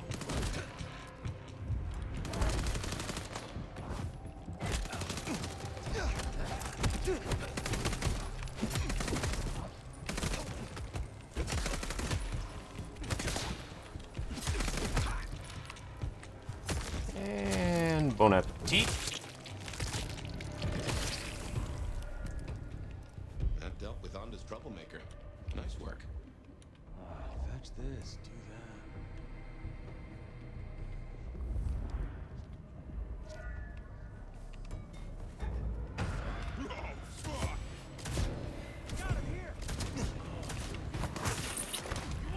And bon appetit. That dealt with Honda's troublemaker. Nice work. Fetch this, do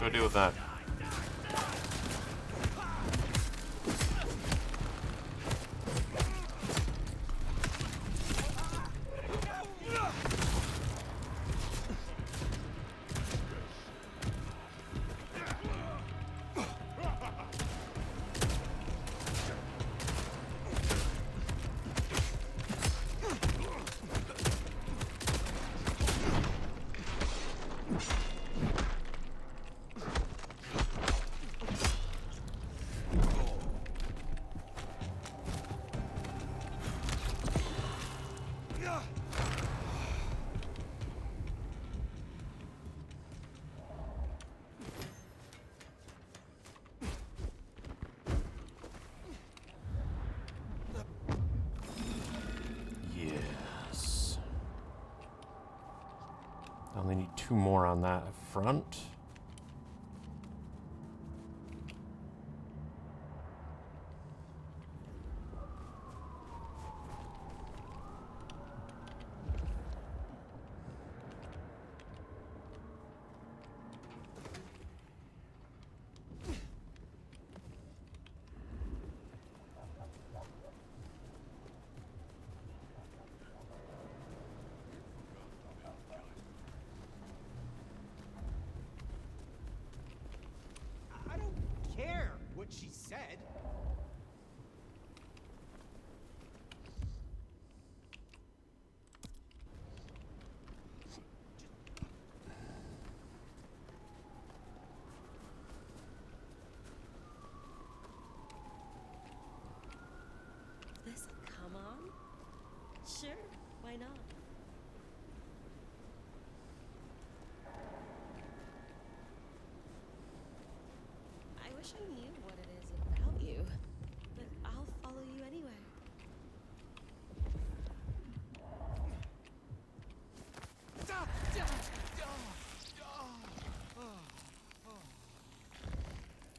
Go deal with that. need 2 more on that front. I don't care what she said. This'll come on? Sure, why not? I wish I knew what it is about you, but I'll follow you anyway.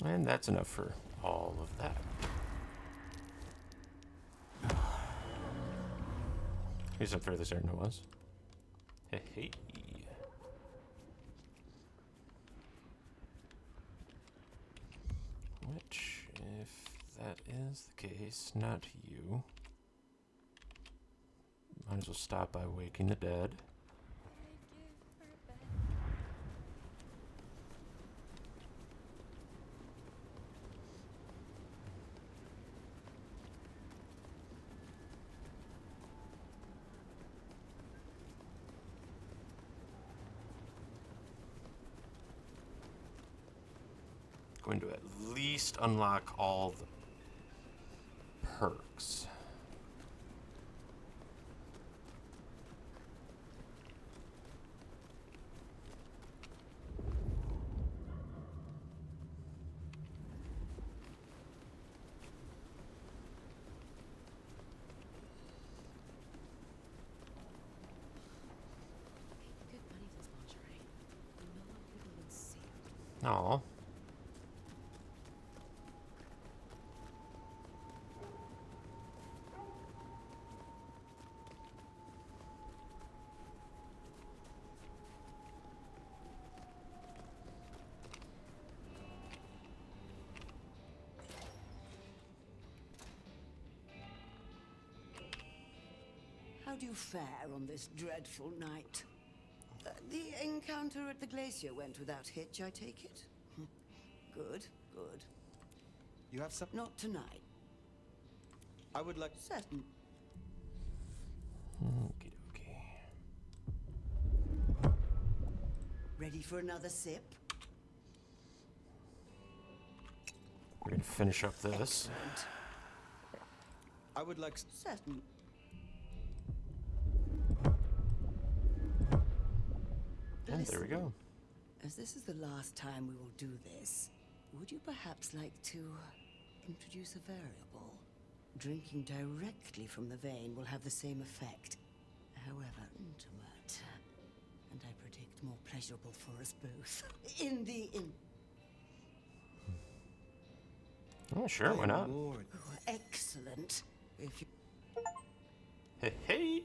And that's enough for all of that. Here's some further certain it was. Hey, hey. Which, if that is the case, not you. Might as well stop by waking the dead. Going to at least unlock all the perks. Good money for this lingerie. No one would even see it. Aw. How do you fare on this dreadful night? The encounter at the glacier went without hitch, I take it? Good, good. You have some? Not tonight. I would like... Certain. Okie dokie. Ready for another sip? We're gonna finish up this. Excellent. I would like... Certain. And there we go. As this is the last time we will do this, would you perhaps like to introduce a variable? Drinking directly from the vein will have the same effect, however intimate, and I predict more pleasurable for us both. Oh, sure, why not? Oh, excellent. If you... Hey, hey!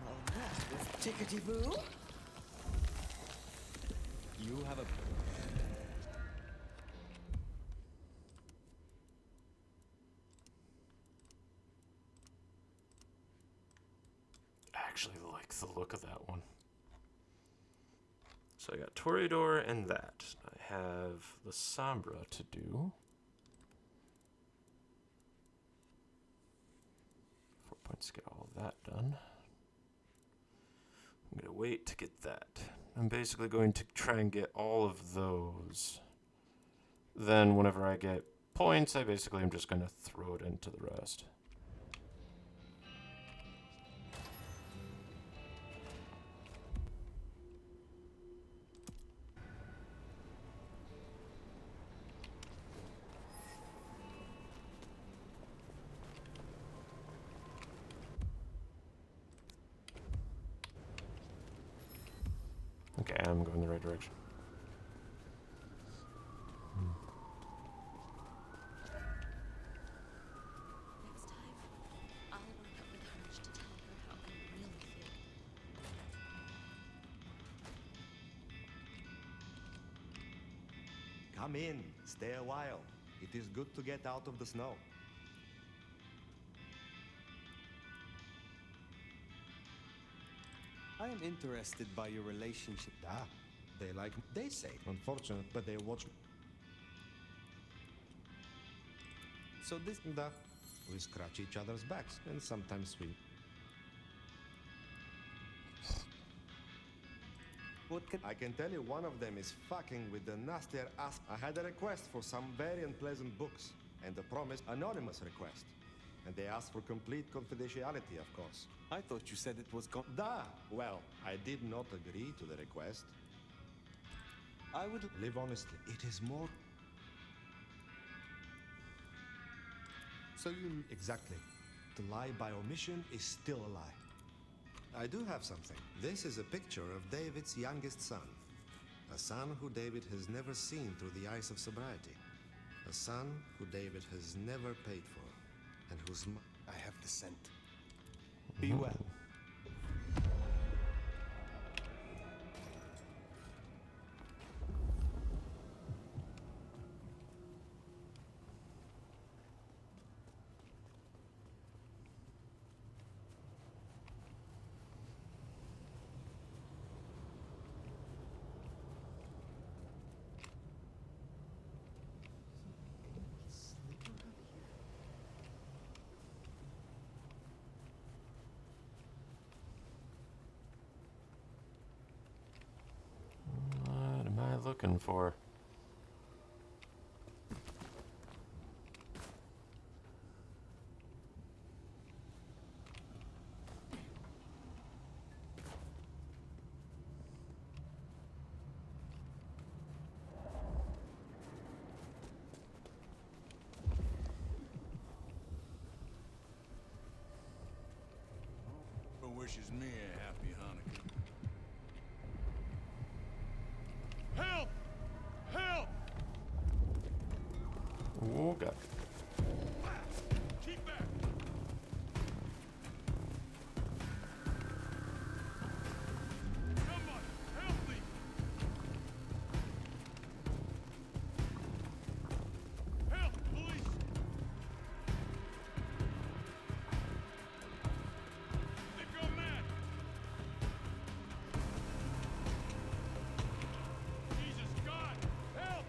Well, that was tickety-boo. You have a... I actually like the look of that one. So I got Toreador and that. I have the Sombra to do. 4 points to get all of that done. I'm going to wait to get that. I'm basically going to try and get all of those. Then whenever I get points, I basically am just going to throw it into the rest. Okay, I'm going the right direction. Next time, I'll work up the courage to tell her how I really feel. Come in. Stay a while. It is good to get out of the snow. I am interested by your relationship. Ah, they like... They say. Unfortunate, but they watch... So this... Da. We scratch each other's backs, and sometimes we... I can tell you one of them is fucking with the nastier ass. I had a request for some very unpleasant books, and a promised anonymous request. And they asked for complete confidentiality, of course. I thought you said it was Da! Well, I did not agree to the request. I would live honestly. It is more... So you... Exactly. To lie by omission is still a lie. I do have something. This is a picture of David's youngest son. A son who David has never seen through the eyes of sobriety. A son who David has never paid for. And whose... I have the scent. Be well. What am I looking for? Who wishes me a happy Hanukkah? Help! Help! Oh, God. Keep back! Someone, help me! Help, police! Think I'm mad! Jesus, God, help!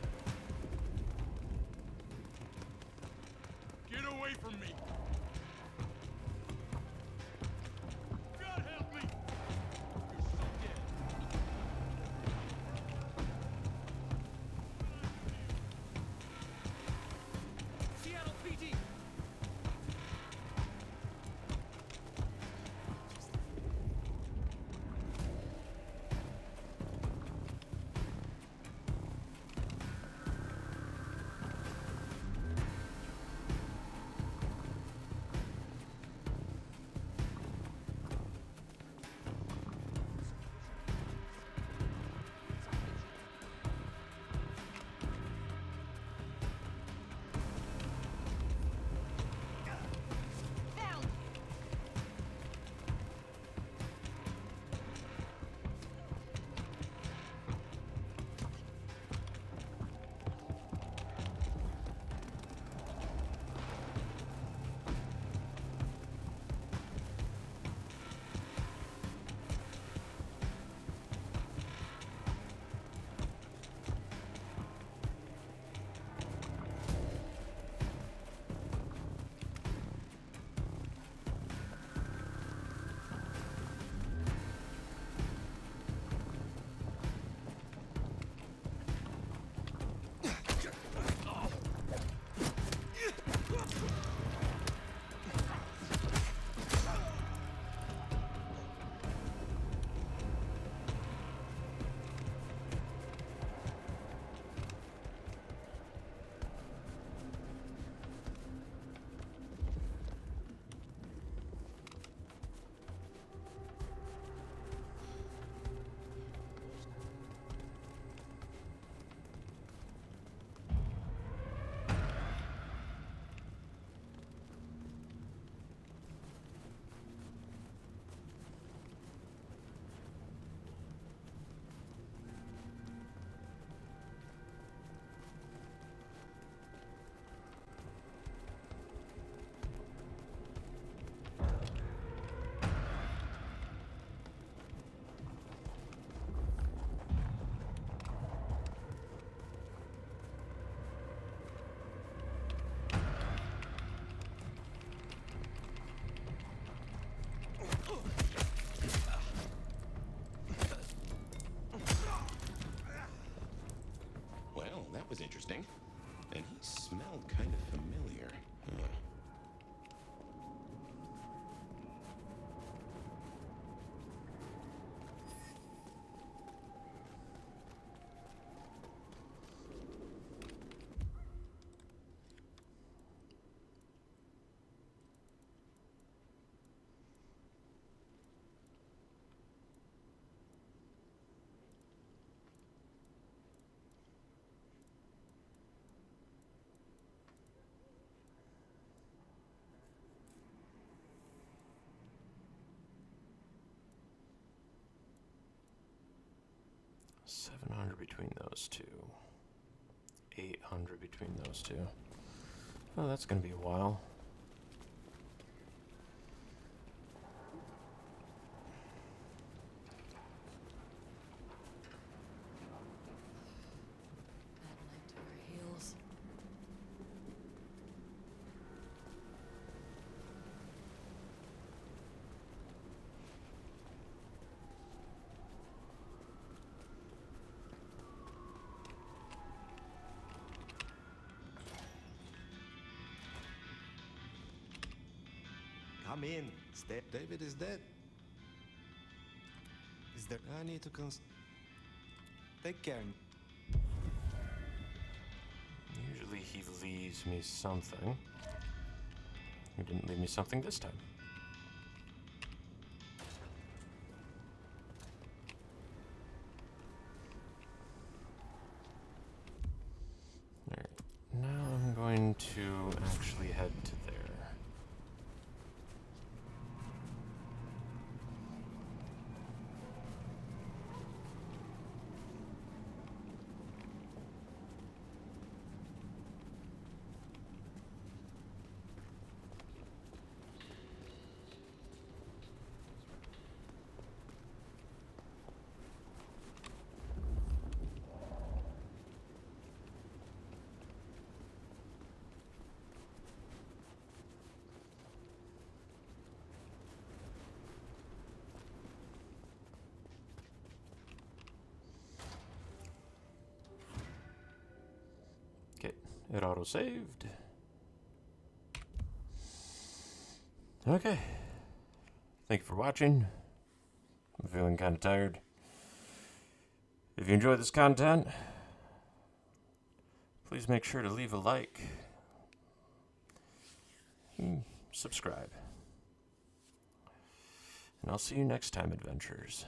700 between those two. 800 between those two. Oh, that's going to be a while. Heels. Come in. Stay. David is dead. Is there? I need to take care. Usually he leaves me something. He didn't leave me something this time. Alright, now I'm going to actually head to there. Okay, it auto-saved. Okay. Thank you for watching. I'm feeling kind of tired. If you enjoyed this content, please make sure to leave a like and subscribe. And I'll see you next time, adventurers.